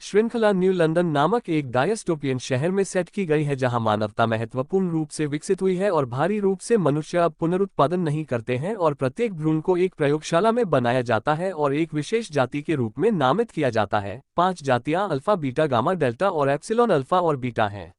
श्रृंखला new London नामक एक डायस्टोपियन शहर में सेट की गई है जहां मानवता महत्वपूर्ण रूप से विकसित हुई है और भारी रूप से मनुष्य अब पुनरुत्पादन नहीं करते हैं और प्रत्येक भ्रूण को एक प्रयोगशाला में बनाया जाता है और एक विशेष जाति के रूप में नामित किया जाता है। 5 जातियां अल्फा बीटा गामा डेल्टा और एप्सिलॉन अल्फा और बीटा हैं।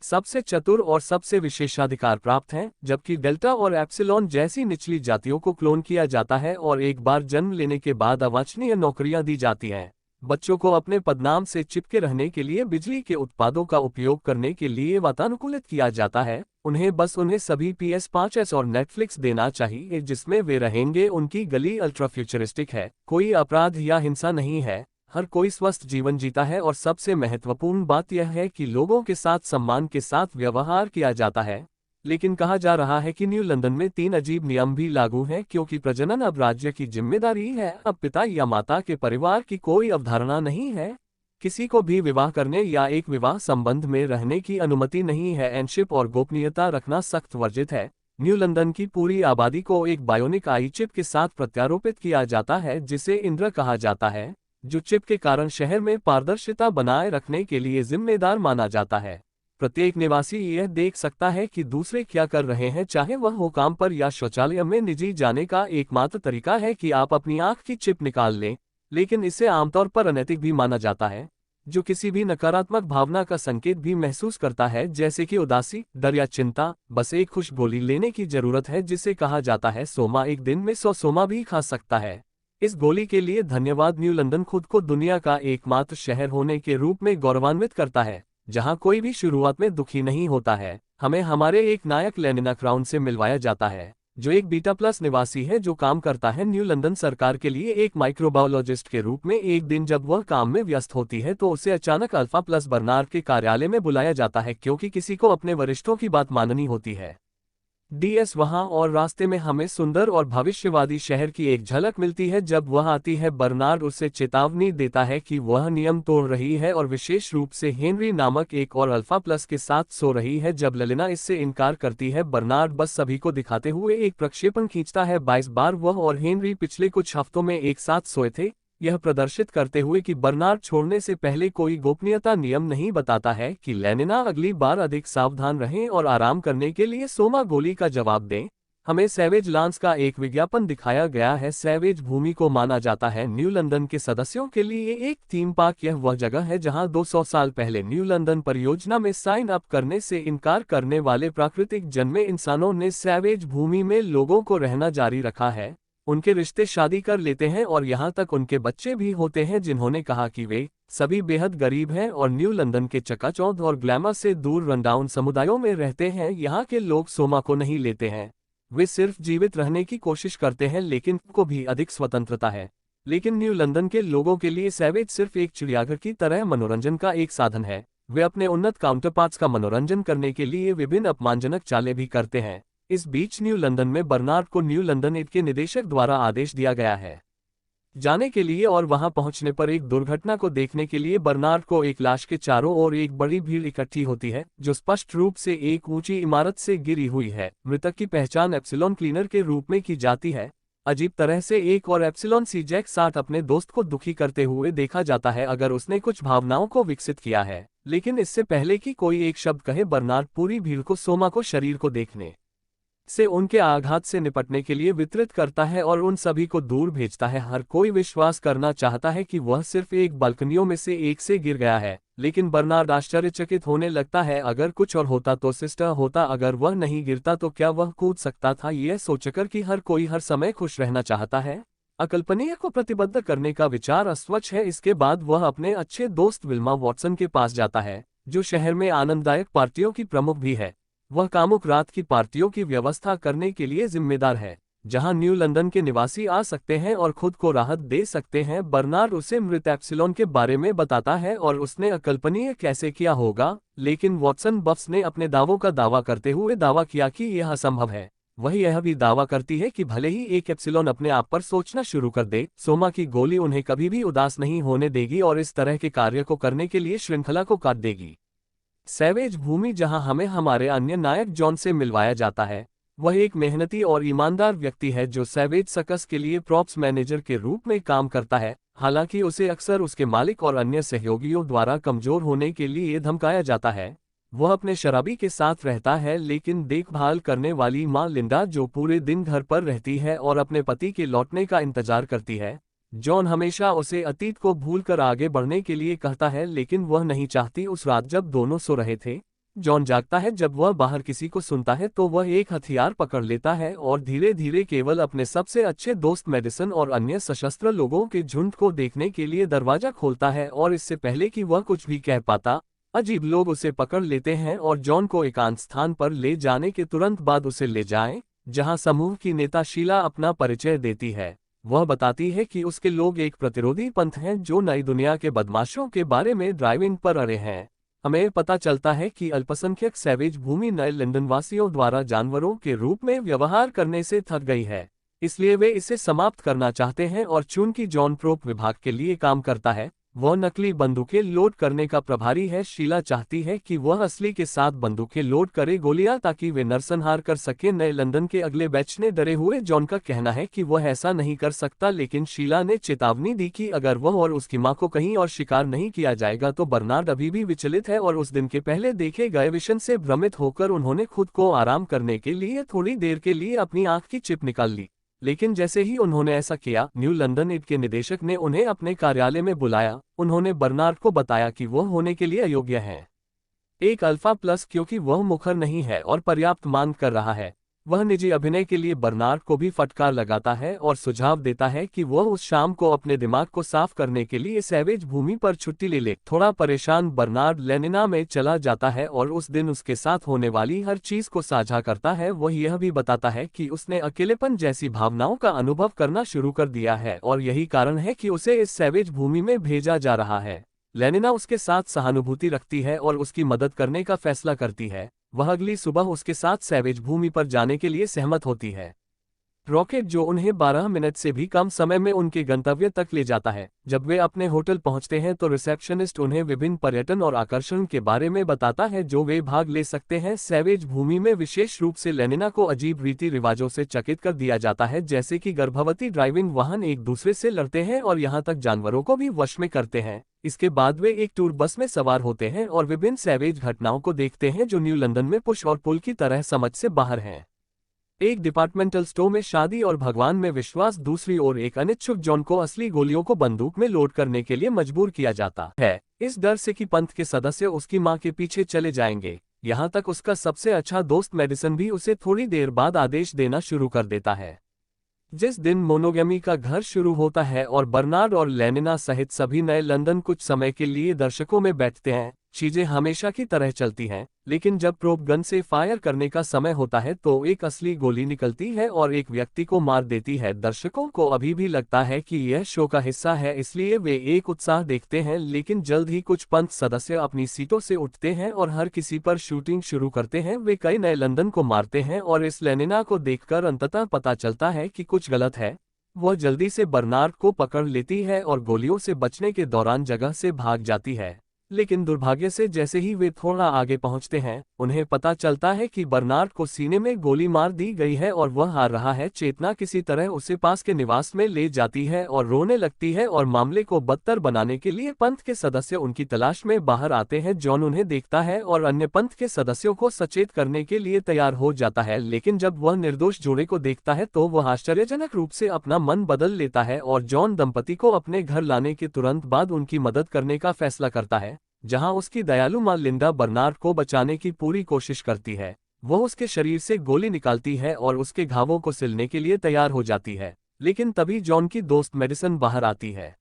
सबसे चतुर और सबसे विशेषाधिकार प्राप्त हैं, जबकि डेल्टा और एप्सिलॉन जैसी निचली जातियों को क्लोन किया जाता है और एक बार जन्म लेने के बाद अवांछनीय नौकरियां दी जाती हैं। बच्चों को अपने पदनाम से चिपके रहने के लिए बिजली के उत्पादों का उपयोग करने के लिए वातानुकूलित किया जाता है। उन्हें सभी PS5s और नेटफ्लिक्स देना चाहिए जिसमें वे रहेंगे। उनकी गली अल्ट्रा फ्यूचरिस्टिक है, कोई अपराध या हिंसा नहीं है, हर कोई स्वस्थ जीवन जीता है और सबसे महत्वपूर्ण बात यह है कि लोगों के साथ सम्मान के साथ व्यवहार किया जाता है। लेकिन कहा जा रहा है कि न्यू लंदन में 3 अजीब नियम भी लागू हैं क्योंकि प्रजनन अब राज्य की जिम्मेदारी है। अब पिता या माता के परिवार की कोई अवधारणा नहीं है। किसी को भी विवाह करने या एक विवाह संबंध में रहने की अनुमति नहीं है। एनशिप और गोपनीयता रखना सख्त वर्जित है। न्यू लंदन की पूरी आबादी को एक बायोनिक आई चिप के साथ प्रत्यारोपित किया जाता है जिसे इंद्र कहा जाता है, जो चिप के कारण शहर में पारदर्शिता बनाए रखने के लिए जिम्मेदार माना जाता है। प्रत्येक निवासी यह देख सकता है कि दूसरे क्या कर रहे हैं, चाहे वह हो काम पर या शौचालय में। निजी जाने का एकमात्र तरीका है कि आप अपनी आंख की चिप निकाल लें, लेकिन इसे आमतौर पर अनैतिक भी माना जाता है, जो किसी भी नकारात्मक भावना का संकेत भी महसूस करता है, जैसे कि उदासी, डर या चिंता। बस एक खुश गोली लेने की जरूरत है जिसे कहा जाता है सोमा। एक दिन में 100 सोमा भी खा सकता है। इस गोली के लिए धन्यवाद। न्यू लंदन खुद को दुनिया का एकमात्र शहर होने के रूप में गौरवान्वित करता है जहां कोई भी शुरुआत में दुखी नहीं होता है। हमें हमारे एक नायक लेनिना क्राउन से मिलवाया जाता है, जो एक बीटा प्लस निवासी है जो काम करता है न्यू लंदन सरकार के लिए एक माइक्रोबायोलॉजिस्ट के रूप में। एक दिन जब वह काम में व्यस्त होती है तो उसे अचानक अल्फा प्लस बर्नार्ड के कार्यालय में बुलाया जाता है क्योंकि किसी को अपने वरिष्ठों की बात माननी होती है। DS वहां और रास्ते में हमें सुंदर और भविष्यवादी शहर की एक झलक मिलती है। जब वह आती है, बर्नार्ड उसे चेतावनी देता है कि वह नियम तोड़ रही है और विशेष रूप से हेनरी नामक एक और अल्फा प्लस के साथ सो रही है। जब लेलिना इससे इनकार करती है, बर्नार्ड बस सभी को दिखाते हुए एक प्रक्षेपण खींचता है। 22 बार वह और हेनरी पिछले कुछ हफ्तों में एक साथ सोए थे, यह प्रदर्शित करते हुए कि बर्नार्ड छोड़ने से पहले कोई गोपनीयता नियम नहीं बताता है कि लेनिना अगली बार अधिक सावधान रहें और आराम करने के लिए सोमा गोली का जवाब दें। हमें सैवेज लॉन्स का एक विज्ञापन दिखाया गया है। सैवेज भूमि को माना जाता है न्यू लंदन के सदस्यों के लिए एक थीम पार्क। यह वह जगह है जहां 200 साल पहले न्यू लंदन परियोजना में साइन अप करने से इनकार करने वाले प्राकृतिक जन्मे इंसानों ने सैवेज भूमि में लोगों को रहना जारी रखा है। उनके रिश्ते शादी कर लेते हैं और यहाँ तक उनके बच्चे भी होते हैं जिन्होंने कहा कि वे सभी बेहद गरीब हैं और न्यू लंदन के चकाचौंध और ग्लैमर से दूर रनडाउन समुदायों में रहते हैं। यहाँ के लोग सोमा को नहीं लेते हैं, वे सिर्फ जीवित रहने की कोशिश करते हैं, लेकिन को भी अधिक स्वतंत्रता है। लेकिन न्यू लंदन के लोगों के लिए सैवेज सिर्फ एक चिड़ियाघर की तरह मनोरंजन का एक साधन है। वे अपने उन्नत काउंटरपार्ट्स का मनोरंजन करने के लिए विभिन्न अपमानजनक चालें भी करते हैं। इस बीच न्यू लंदन में बर्नार्ड को न्यू लंदन एड के निदेशक द्वारा आदेश दिया गया है जाने के लिए और वहां पहुंचने पर एक दुर्घटना को देखने के लिए बर्नार्ड को एक लाश के चारों ओर एक बड़ी भीड़ इकट्ठी होती है जो स्पष्ट रूप से एक ऊंची इमारत से गिरी हुई है। मृतक की पहचान एप्सिलॉन क्लीनर के रूप में की जाती है। अजीब तरह से एक और एप्सिलॉन सी जैक 60 अपने दोस्त को दुखी करते हुए देखा जाता है अगर उसने कुछ भावनाओं को विकसित किया है। लेकिन इससे पहले कि कोई एक शब्द कहे, बर्नार्ड पूरी भीड़ को सोमा को शरीर को देखने से उनके आघात से निपटने के लिए वितरित करता है और उन सभी को दूर भेजता है। हर कोई विश्वास करना चाहता है कि वह सिर्फ एक बालकनियों में से एक से गिर गया है, लेकिन बर्नार्ड आश्चर्यचकित होने लगता है। अगर कुछ और होता तो सिस्टर होता, अगर वह नहीं गिरता तो क्या वह कूद सकता था, यह सोचकर कि हर कोई हर समय खुश रहना चाहता है। अकल्पनीय को प्रतिबद्ध करने का विचार अस्वच्छ है। इसके बाद वह अपने अच्छे दोस्त विल्मा वॉटसन के पास जाता है, जो शहर में आनंददायक पार्टियों की प्रमुख भी है। वह कामुक रात की पार्टियों की व्यवस्था करने के लिए जिम्मेदार है, जहां न्यू लंदन के निवासी आ सकते हैं और खुद को राहत दे सकते हैं। बर्नार्ड उसे मृत एप्सिलॉन के बारे में बताता है और उसने अकल्पनीय कैसे किया होगा, लेकिन वॉटसन बफ्स ने अपने दावों का दावा करते हुए दावा किया कि यह असंभव है। वह यह भी दावा करती है कि भले ही एक एप्सिलॉन अपने आप पर सोचना शुरू कर दे, सोमा की गोली उन्हें कभी भी उदास नहीं होने देगी और इस तरह के कार्य को करने के लिए श्रृंखला को काट देगी। सैवेज भूमि, जहां हमें हमारे अन्य नायक जॉन से मिलवाया जाता है। वह एक मेहनती और ईमानदार व्यक्ति है जो सैवेज सर्कस के लिए प्रॉप्स मैनेजर के रूप में काम करता है। हालांकि उसे अक्सर उसके मालिक और अन्य सहयोगियों द्वारा कमजोर होने के लिए धमकाया जाता है। वह अपने शराबी के साथ रहता है, लेकिन देखभाल करने वाली मां लिंडा जो पूरे दिन घर पर रहती है और अपने पति के लौटने का इंतजार करती है। जॉन हमेशा उसे अतीत को भूलकर आगे बढ़ने के लिए कहता है, लेकिन वह नहीं चाहती। उस रात जब दोनों सो रहे थे, जॉन जागता है। जब वह बाहर किसी को सुनता है तो वह एक हथियार पकड़ लेता है और धीरे धीरे केवल अपने सबसे अच्छे दोस्त मेडिसन और अन्य सशस्त्र लोगों के झुंड को देखने के लिए दरवाजा खोलता है। और इससे पहले कि वह कुछ भी कह पाता, अजीब लोग उसे पकड़ लेते हैं और जॉन को एकांत स्थान पर ले जाने के तुरंत बाद उसे ले जाएं, जहां समूह की नेता शीला अपना परिचय देती है। वह बताती है कि उसके लोग एक प्रतिरोधी पंथ हैं जो नई दुनिया के बदमाशों के बारे में ड्राइविंग पर अड़े हैं। हमें पता चलता है कि अल्पसंख्यक सैवेज भूमि नए लंदन वासियों द्वारा जानवरों के रूप में व्यवहार करने से थक गई है, इसलिए वे इसे समाप्त करना चाहते हैं। और चूंकि जॉन प्रोप विभाग के लिए काम करता है, वह नकली बंदूकें लोड करने का प्रभारी है। शीला चाहती है कि वह असली के साथ बंदूकें लोड करे गोलियां, ताकि वे नरसंहार कर सके। नए लंदन के अगले बैच ने डरे हुए जॉन का कहना है कि वह ऐसा नहीं कर सकता, लेकिन शीला ने चेतावनी दी कि अगर वह और उसकी मां को कहीं और शिकार नहीं किया जाएगा तो बर्नार्ड अभी भी विचलित है। और उस दिन के पहले देखे गए विजन से भ्रमित होकर उन्होंने खुद को आराम करने के लिए थोड़ी देर के लिए अपनी आंख की चिप निकाल ली। लेकिन जैसे ही उन्होंने ऐसा किया, न्यू लंदन इड के निदेशक ने उन्हें अपने कार्यालय में बुलाया। उन्होंने बर्नार्ड को बताया कि वह होने के लिए अयोग्य है, एक अल्फा प्लस, क्योंकि वह मुखर नहीं है और पर्याप्त मांग कर रहा है। वह निजी अभिनय के लिए बर्नार्ड को भी फटकार लगाता है और सुझाव देता है कि वह उस शाम को अपने दिमाग को साफ करने के लिए सैवेज भूमि पर छुट्टी ले ले। थोड़ा परेशान बर्नार्ड लेनिना में चला जाता है और उस दिन उसके साथ होने वाली हर चीज को साझा करता है। वह यह भी बताता है कि उसने अकेलेपन जैसी भावनाओं का अनुभव करना शुरू कर दिया है और यही कारण है कि उसे इस सैवेज भूमि में भेजा जा रहा है। लेनिना उसके साथ सहानुभूति रखती है और उसकी मदद करने का फैसला करती है। वह अगली सुबह उसके साथ सैवेज भूमि पर जाने के लिए सहमत होती है। रॉकेट जो उन्हें 12 मिनट से भी कम समय में उनके गंतव्य तक ले जाता है। जब वे अपने होटल पहुंचते हैं तो रिसेप्शनिस्ट उन्हें विभिन्न पर्यटन और आकर्षण के बारे में बताता है जो वे भाग ले सकते हैं। सैवेज भूमि में विशेष रूप से लेनिना को अजीब रीति रिवाजों से चकित कर दिया जाता है, जैसे कि गर्भवती ड्राइविंग वाहन एक दूसरे से लड़ते हैं और यहाँ तक जानवरों को भी वश में करते हैं। इसके बाद वे एक टूर बस में सवार होते हैं और विभिन्न सैवेज घटनाओं को देखते हैं जो न्यू लंदन में पुश और पुल की तरह समझ से बाहर हैं। एक डिपार्टमेंटल स्टोर में शादी और भगवान में विश्वास। दूसरी ओर एक अनिच्छुक जॉन को असली गोलियों को बंदूक में लोड करने के लिए मजबूर किया जाता है, इस डर से कि पंथ के सदस्य उसकी मां के पीछे चले जाएंगे। यहाँ तक उसका सबसे अच्छा दोस्त मेडिसन भी उसे थोड़ी देर बाद आदेश देना शुरू कर देता है। जिस दिन मोनोगेमी का घर शुरू होता है और बर्नार्ड और लेनिना सहित सभी नए लंदन कुछ समय के लिए दर्शकों में बैठते हैं, चीजें हमेशा की तरह चलती हैं। लेकिन जब प्रोप गन से फायर करने का समय होता है तो एक असली गोली निकलती है और एक व्यक्ति को मार देती है। दर्शकों को अभी भी लगता है कि यह शो का हिस्सा है, इसलिए वे एक उत्साह देखते हैं। लेकिन जल्द ही कुछ पंथ सदस्य अपनी सीटों से उठते हैं और हर किसी पर शूटिंग शुरू करते हैं। वे कई नए लंदन को मारते हैं और इस लेनिना को देखकर अंततः पता चलता है कि कुछ गलत है। वह जल्दी से बर्नार्ड को पकड़ लेती है और गोलियों से बचने के दौरान जगह से भाग जाती है। लेकिन दुर्भाग्य से जैसे ही वे थोड़ा आगे पहुंचते हैं, उन्हें पता चलता है कि बर्नार्ड को सीने में गोली मार दी गई है और वह हार रहा है। चेतना किसी तरह उसे पास के निवास में ले जाती है और रोने लगती है और मामले को बदतर बनाने के लिए पंथ के सदस्य उनकी तलाश में बाहर आते हैं। जॉन उन्हें देखता है और अन्य पंथ के सदस्यों को सचेत करने के लिए तैयार हो जाता है, लेकिन जब वह निर्दोष जोड़े को देखता है तो वह आश्चर्यजनक रूप से अपना मन बदल लेता है और जॉन दंपति को अपने घर लाने के तुरंत बाद उनकी मदद करने का फैसला करता है, जहां उसकी दयालु मां लिंडा बर्नार्ड को बचाने की पूरी कोशिश करती है। वह उसके शरीर से गोली निकालती है और उसके घावों को सिलने के लिए तैयार हो जाती है, लेकिन तभी जॉन की दोस्त मेडिसन बाहर आती है,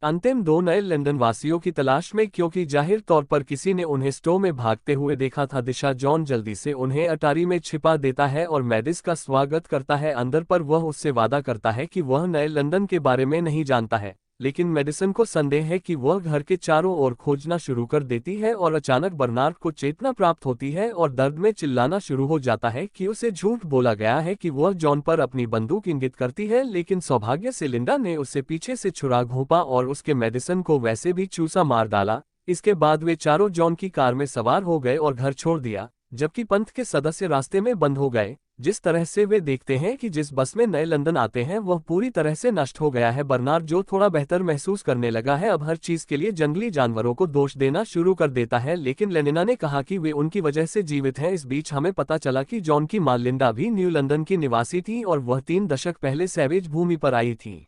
अंतिम दो नए लंदन वासियों की तलाश में, क्योंकि जाहिर तौर पर किसी ने उन्हें स्टोव में भागते हुए देखा था। दिशा जॉन जल्दी से उन्हें अटारी में छिपा देता है और मेडिस का स्वागत करता है अंदर, पर वह उससे वादा करता है कि वह नए लंदन के बारे में नहीं जानता है। लेकिन मेडिसन को संदेह है कि वह घर के चारों ओर खोजना शुरू कर देती है और अचानक बर्नार्ड को चेतना प्राप्त होती है और दर्द में चिल्लाना शुरू हो जाता है कि उसे झूठ बोला गया है कि वह जॉन पर अपनी बंदूक इंगित करती है। लेकिन सौभाग्य से लिंडा ने उसे पीछे से छुरा घोंपा और उसके मेडिसन को वैसे भी चूसा मार डाला। इसके बाद वे चारों जॉन की कार में सवार हो गए और घर छोड़ दिया, जबकि पंथ के सदस्य रास्ते में बंद हो गए। जिस तरह से वे देखते हैं कि जिस बस में नए लंदन आते हैं वह पूरी तरह से नष्ट हो गया है। बर्नार्ड जो थोड़ा बेहतर महसूस करने लगा है अब हर चीज के लिए जंगली जानवरों को दोष देना शुरू कर देता है, लेकिन लेनिना ने कहा कि वे उनकी वजह से जीवित हैं। इस बीच हमें पता चला कि जॉन की मां लिंडा भी न्यू लंदन की निवासी थी और वह 3 दशक पहले सैवेज भूमि पर आई थी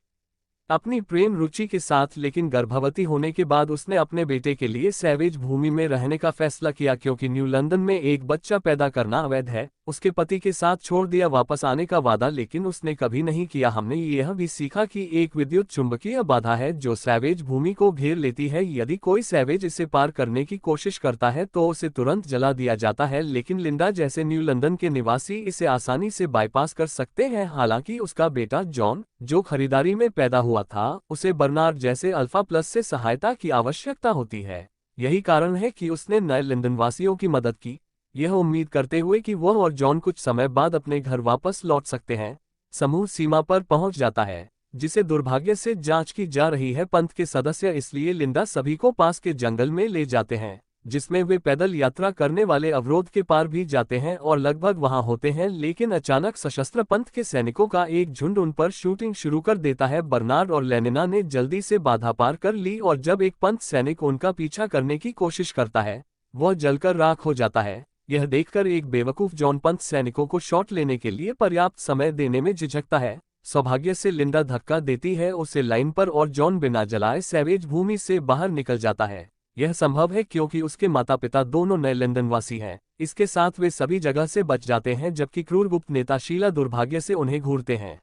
अपनी प्रेम रुचि के साथ, लेकिन गर्भवती होने के बाद उसने अपने बेटे के लिए सैवेज भूमि में रहने का फैसला किया क्योंकि न्यू लंदन में एक बच्चा पैदा करना अवैध है। उसके पति के साथ छोड़ दिया वापस आने का वादा, लेकिन उसने कभी नहीं किया। हमने यह भी सीखा कि एक विद्युत चुंबकीय बाधा है जो सैवेज भूमि को घेर लेती है। यदि कोई सैवेज इसे पार करने की कोशिश करता है तो उसे तुरंत जला दिया जाता है, लेकिन लिंडा जैसे न्यू लंदन के निवासी इसे आसानी से बाईपास कर सकते हैं। हालांकि उसका बेटा जॉन, जो खरीदारी में पैदा हुआ था, उसे बर्नार्ड जैसे अल्फा प्लस से सहायता की आवश्यकता होती है। यही कारण है कि उसने नए लंदन वासियों की मदद की, यह उम्मीद करते हुए कि वह और जॉन कुछ समय बाद अपने घर वापस लौट सकते हैं। समूह सीमा पर पहुंच जाता है जिसे दुर्भाग्य से जांच की जा रही है पंथ के सदस्य, इसलिए लिंडा सभी को पास के जंगल में ले जाते हैं जिसमें वे पैदल यात्रा करने वाले अवरोध के पार भी जाते हैं और लगभग वहां होते हैं। लेकिन अचानक सशस्त्र पंथ के सैनिकों का एक झुंड उन पर शूटिंग शुरू कर देता है। बर्नार्ड और लेनिना ने जल्दी से बाधा पार कर ली और जब एक पंथ सैनिक उनका पीछा करने की कोशिश करता है वह जलकर राख हो जाता है। यह देखकर एक बेवकूफ जॉन पंथ सैनिकों को शॉट लेने के लिए पर्याप्त समय देने में झिझकता है। सौभाग्य से लिंडा धक्का देती है उसे लाइन पर और जॉन बिना जलाए सैवेज भूमि से बाहर निकल जाता है। यह संभव है क्योंकि उसके माता पिता दोनों नए लंदन वासी हैं। इसके साथ वे सभी जगह से बच जाते हैं जबकि क्रूर गुप्त नेता शीला दुर्भाग्य से उन्हें घूरते हैं।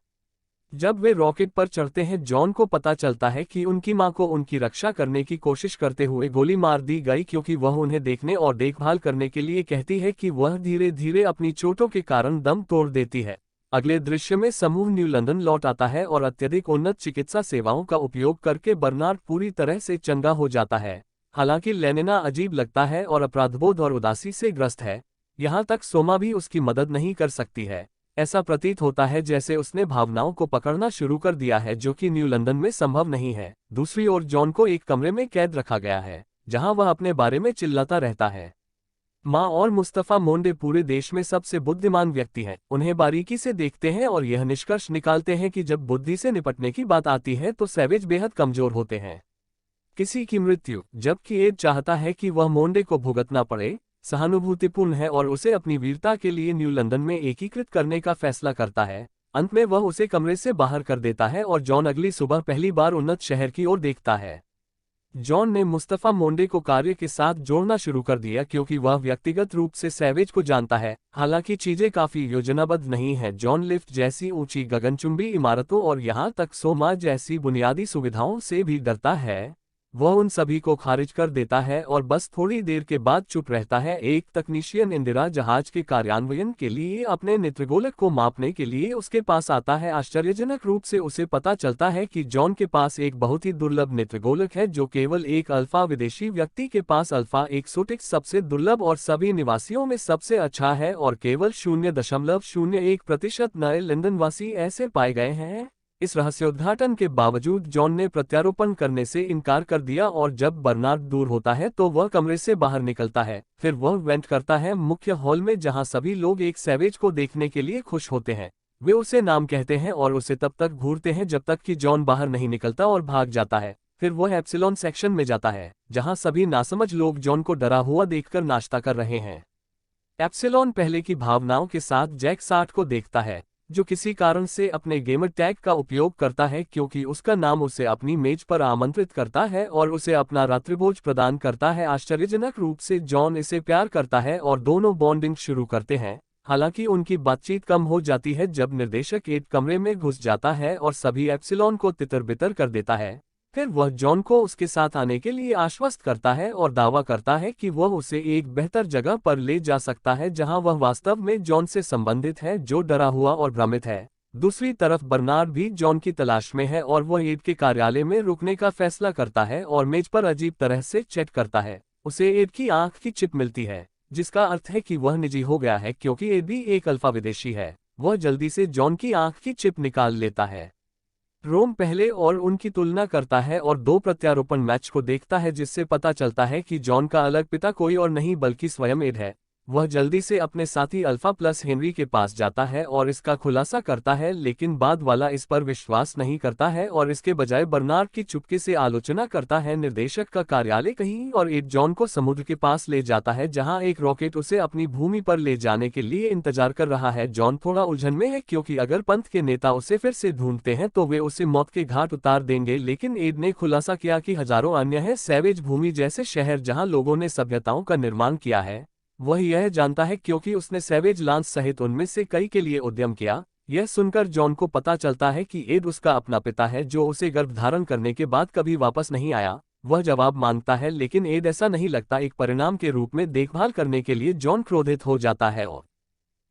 जब वे रॉकेट पर चढ़ते हैं जॉन को पता चलता है कि उनकी मां को उनकी रक्षा करने की कोशिश करते हुए गोली मार दी गई क्योंकि वह उन्हें देखने और देखभाल करने के लिए कहती है कि वह धीरे धीरे अपनी चोटों के कारण दम तोड़ देती है। अगले दृश्य में समूह न्यू लंदन लौट आता है और अत्यधिक उन्नत चिकित्सा सेवाओं का उपयोग करके बर्नार्ड पूरी तरह से चंगा हो जाता है। हालांकि लेनिना अजीब लगता है और अपराधबोध और उदासी से ग्रस्त है। यहाँ तक सोमा भी उसकी मदद नहीं कर सकती है। ऐसा प्रतीत होता है जैसे उसने भावनाओं को पकड़ना शुरू कर दिया है, जो कि न्यू लंदन में संभव नहीं है। दूसरी ओर जॉन को एक कमरे में कैद रखा गया है जहां वह अपने बारे में चिल्लाता रहता है। माँ और मुस्तफा मोंडे पूरे देश में सबसे बुद्धिमान व्यक्ति हैं। उन्हें बारीकी से देखते हैं और यह निष्कर्ष निकालते हैं कि जब बुद्धि से निपटने की बात आती है तो सैवेज बेहद कमजोर होते हैं। किसी की मृत्यु, जबकि एड चाहता है कि वह मोंडे को भुगतना पड़े, सहानुभूतिपूर्ण है और उसे अपनी वीरता के लिए न्यू लंदन में एकीकृत करने का फैसला करता है। अंत में वह उसे कमरे से बाहर कर देता है और जॉन अगली सुबह पहली बार उन्नत शहर की ओर देखता है। जॉन ने मुस्तफा मोंडे को कार्य के साथ जोड़ना शुरू कर दिया क्योंकि वह व्यक्तिगत रूप से सैवेज को जानता है। हालांकि चीजें काफी योजनाबद्ध नहीं हैं। जॉन लिफ्ट जैसी ऊंची गगनचुंबी इमारतों और यहां तक सोमा जैसी बुनियादी सुविधाओं से भी डरता है। वह उन सभी को खारिज कर देता है और बस थोड़ी देर के बाद चुप रहता है। एक तकनीशियन इंदिरा जहाज के कार्यान्वयन के लिए अपने नेत्रगोलक को मापने के लिए उसके पास आता है। आश्चर्यजनक रूप से उसे पता चलता है कि जॉन के पास एक बहुत ही दुर्लभ नेत्रगोलक है जो केवल एक अल्फा विदेशी व्यक्ति के पास अल्फा एक्सोटिक्स सबसे दुर्लभ और सभी निवासियों में सबसे अच्छा है और केवल 0.01% नए लंदनवासी ऐसे पाए गए हैं। इस रहस्योद्घाटन के बावजूद जॉन ने प्रत्यारोपण करने से इनकार कर दिया और जब बर्नार्ड दूर होता है तो वह कमरे से बाहर निकलता है। फिर वह वेंट करता है मुख्य हॉल में जहां सभी लोग एक सैवेज को देखने के लिए खुश होते हैं। वे उसे नाम कहते हैं और उसे तब तक घूरते हैं जब तक कि जॉन बाहर नहीं निकलता और भाग जाता है। फिर वह एप्सिलॉन सेक्शन में जाता है जहां सभी नासमझ लोग जॉन को डरा हुआ देखकर नाश्ता कर रहे हैं। एप्सिलॉन पहले की भावनाओं के साथ जैक 60 को देखता है जो किसी कारण से अपने गेमर टैग का उपयोग करता है क्योंकि उसका नाम उसे अपनी मेज पर आमंत्रित करता है और उसे अपना रात्रिभोज प्रदान करता है। आश्चर्यजनक रूप से जॉन इसे प्यार करता है और दोनों बॉन्डिंग शुरू करते हैं। हालांकि उनकी बातचीत कम हो जाती है जब निर्देशक एक कमरे में घुस जाता है और सभी एप्सिलॉन को तितर बितर कर देता है। फिर वह जॉन को उसके साथ आने के लिए आश्वस्त करता है और दावा करता है कि वह उसे एक बेहतर जगह पर ले जा सकता है जहां वह वास्तव में जॉन से संबंधित है जो डरा हुआ और भ्रमित है। दूसरी तरफ बर्नार्ड भी जॉन की तलाश में है और वह एड के कार्यालय में रुकने का फैसला करता है और मेज पर अजीब तरह से चेक करता है। उसे एड की आंख की चिप मिलती है जिसका अर्थ है कि वह निजी हो गया है क्योंकि एड भी एक अल्फा विदेशी है। वह जल्दी से जॉन की आंख की चिप निकाल लेता है। रोम पहले और उनकी तुलना करता है और 2 प्रत्यारोपण मैच को देखता है जिससे पता चलता है कि जॉन का अलग पिता कोई और नहीं बल्कि स्वयं एड है। वह जल्दी से अपने साथी अल्फा प्लस हेनरी के पास जाता है और इसका खुलासा करता है, लेकिन बाद वाला इस पर विश्वास नहीं करता है और इसके बजाय बर्नार्ड की चुपके से आलोचना करता है। निर्देशक का कार्यालय कहीं और एड जॉन को समुद्र के पास ले जाता है, जहां एक रॉकेट उसे अपनी भूमि पर ले जाने के लिए इंतजार कर रहा है। जॉन थोड़ा उलझन में है, क्योंकि अगर पंथ के नेता उसे फिर से ढूंढते हैं तो वे उसे मौत के घाट उतार देंगे, लेकिन एड ने खुलासा किया कि हजारों अन्य है सैवेज भूमि जैसे शहर जहां लोगों ने सभ्यताओं का निर्माण किया है। वह यह जानता है क्योंकि उसने सैवेज लांस सहित उनमें से कई के लिए उद्यम किया। यह सुनकर जॉन को पता चलता है कि एड उसका अपना पिता है, जो उसे गर्भधारण करने के बाद कभी वापस नहीं आया। वह जवाब मांगता है, लेकिन एड ऐसा नहीं लगता। एक परिणाम के रूप में देखभाल करने के लिए जॉन क्रोधित हो जाता है और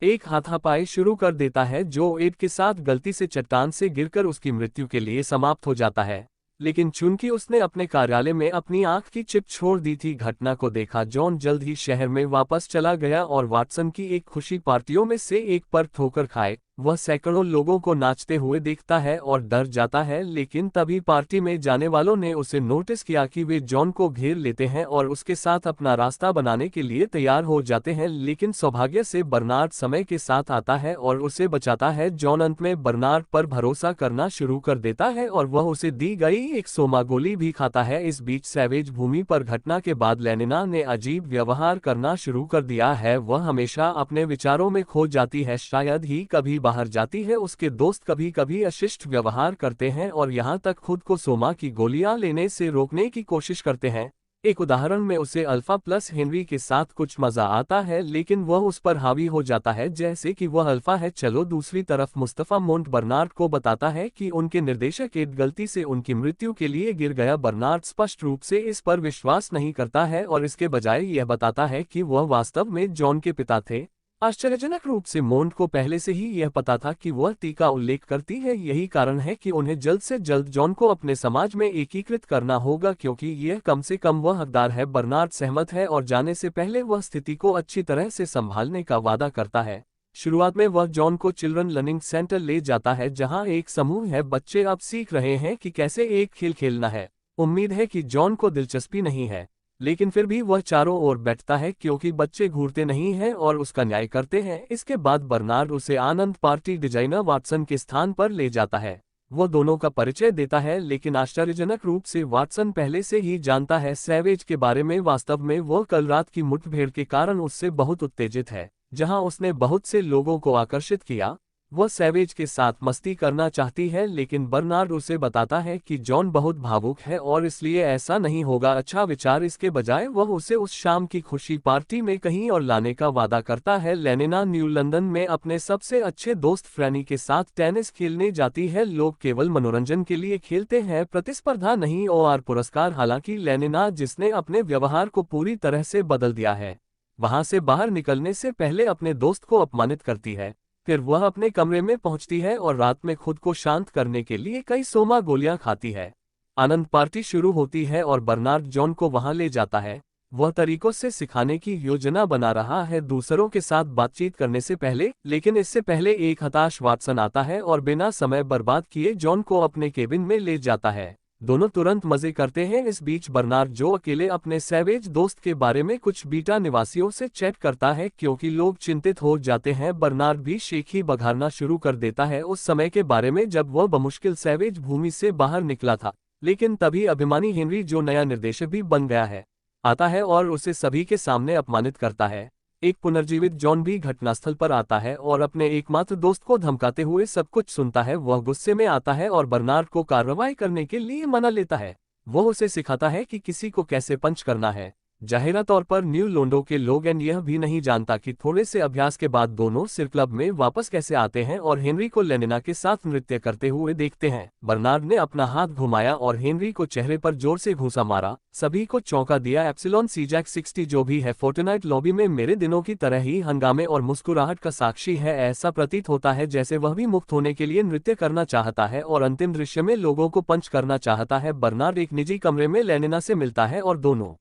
एक हाथापाई शुरू कर देता है, जो एड के साथ गलती से चट्टान से गिरकर उसकी मृत्यु के लिए समाप्त हो जाता है। लेकिन चूंकि उसने अपने कार्यालय में अपनी आंख की चिप छोड़ दी थी, घटना को देखा जॉन जल्द ही शहर में वापस चला गया और वाटसन की एक खुशी पार्टियों में से एक पर ठोकर खाए। वह सैकड़ों लोगों को नाचते हुए देखता है और डर जाता है, लेकिन तभी पार्टी में जाने वालों ने उसे नोटिस किया कि वे जॉन को घेर लेते हैं और उसके साथ अपना रास्ता बनाने के लिए तैयार हो जाते हैं। लेकिन सौभाग्य से बर्नार्ड समय के साथ आता है और उसे बचाता है। जॉन अंत में बर्नार्ड पर भरोसा करना शुरू कर देता है और वह उसे दी गई एक सोमा गोली भी खाता है। इस बीच सैवेज भूमि पर घटना के बाद लेनिना ने अजीब व्यवहार करना शुरू कर दिया है। वह हमेशा अपने विचारों में खो जाती है, शायद ही कभी बाहर जाती है। उसके दोस्त कभी कभी अशिष्ट व्यवहार करते हैं और यहाँ तक खुद को सोमा की गोलियां लेने से रोकने की कोशिश करते हैं। एक उदाहरण में उसे अल्फा प्लस हेनरी के साथ कुछ मजा आता है, लेकिन वह उस पर हावी हो जाता है जैसे कि वह अल्फा है। चलो दूसरी तरफ मुस्तफा मोंट बर्नार्ड को बताता है कि उनके निर्देशक एड गलती से उनकी मृत्यु के लिए गिर गया। बर्नार्ड स्पष्ट रूप से इस पर विश्वास नहीं करता है और इसके बजाय यह बताता है कि वह वास्तव में जॉन के पिता थे। आश्चर्यजनक रूप से मोंट को पहले से ही यह पता था कि वह टी का उल्लेख करती है। यही कारण है कि उन्हें जल्द से जल्द जॉन को अपने समाज में एकीकृत करना होगा, क्योंकि यह कम से कम वह हकदार है। बर्नार्ड सहमत है और जाने से पहले वह स्थिति को अच्छी तरह से संभालने का वादा करता है। शुरुआत में वह जॉन को चिल्ड्रन लर्निंग सेंटर ले जाता है, जहां एक समूह है बच्चे अब सीख रहे हैं कि कैसे एक खेल खेलना है। उम्मीद है कि जॉन को दिलचस्पी नहीं है, लेकिन फिर भी वह चारों ओर बैठता है क्योंकि बच्चे घूरते नहीं हैं और उसका न्याय करते हैं। इसके बाद बर्नार्ड उसे आनंद पार्टी डिजाइनर वाटसन के स्थान पर ले जाता है। वो दोनों का परिचय देता है, लेकिन आश्चर्यजनक रूप से वाटसन पहले से ही जानता है सैवेज के बारे में। वास्तव में वह कल रात की मुठभेड़ के कारण उससे बहुत उत्तेजित है, जहां उसने बहुत से लोगों को आकर्षित किया। वह सैवेज के साथ मस्ती करना चाहती है, लेकिन बर्नार्ड उसे बताता है कि जॉन बहुत भावुक है और इसलिए ऐसा नहीं होगा अच्छा विचार। इसके बजाय वह उसे उस शाम की खुशी पार्टी में कहीं और लाने का वादा करता है। लेनिना न्यू लंदन में अपने सबसे अच्छे दोस्त फ्रैनी के साथ टेनिस खेलने जाती है। लोग केवल मनोरंजन के लिए खेलते हैं, प्रतिस्पर्धा नहीं और पुरस्कार। हालांकि लेनिना, जिसने अपने व्यवहार को पूरी तरह से बदल दिया है, वहां से बाहर निकलने से पहले अपने दोस्त को अपमानित करती है। फिर वह अपने कमरे में पहुंचती है और रात में खुद को शांत करने के लिए कई सोमा गोलियां खाती है। आनंद पार्टी शुरू होती है और बर्नार्ड जॉन को वहां ले जाता है। वह तरीकों से सिखाने की योजना बना रहा है दूसरों के साथ बातचीत करने से पहले, लेकिन इससे पहले एक हताश वाटसन आता है और बिना समय बर्बाद किए जॉन को अपने केबिन में ले जाता है। दोनों तुरंत मजे करते हैं। इस बीच बर्नार्ड, जो अकेले अपने सैवेज दोस्त के बारे में कुछ बीटा निवासियों से चैट करता है क्योंकि लोग चिंतित हो जाते हैं। बर्नार्ड भी शेखी बघारना शुरू कर देता है उस समय के बारे में जब वह बमुश्किल सैवेज भूमि से बाहर निकला था। लेकिन तभी अभिमानी हेनरी, जो नया निर्देशक भी बन गया है, आता है और उसे सभी के सामने अपमानित करता है। एक पुनर्जीवित जॉन भी घटनास्थल पर आता है और अपने एकमात्र दोस्त को धमकाते हुए सब कुछ सुनता है। वह गुस्से में आता है और बर्नार्ड को कार्रवाई करने के लिए मना लेता है। वह उसे सिखाता है कि किसी को कैसे पंच करना है। जाहिरा तौर पर न्यू लोंडो के लोग यह भी नहीं जानता कि थोड़े से अभ्यास के बाद दोनों सिर क्लब में वापस कैसे आते हैं और हेनरी को लेनिना के साथ नृत्य करते हुए देखते हैं। बर्नार्ड ने अपना हाथ घुमाया और हेनरी को चेहरे पर जोर से घूंसा मारा, सभी को चौंका दिया। एप्सिलॉन सीजैक 60 जो भी है फोर्टनाइट लॉबी में मेरे दिनों की तरह ही हंगामे और मुस्कुराहट का साक्षी है। ऐसा प्रतीत होता है जैसे वह भी मुक्त होने के लिए नृत्य करना चाहता है और अंतिम दृश्य में लोगों को पंच करना चाहता है। बर्नार्ड एक निजी कमरे में लेनिना से मिलता है और दोनों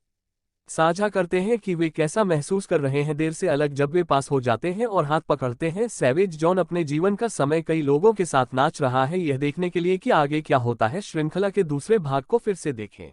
साझा करते हैं कि वे कैसा महसूस कर रहे हैं। देर से अलग जब वे पास हो जाते हैं और हाथ पकड़ते हैं, सैवेज जॉन अपने जीवन का समय कई लोगों के साथ नाच रहा है। यह देखने के लिए कि आगे क्या होता है, श्रृंखला के दूसरे भाग को फिर से देखें।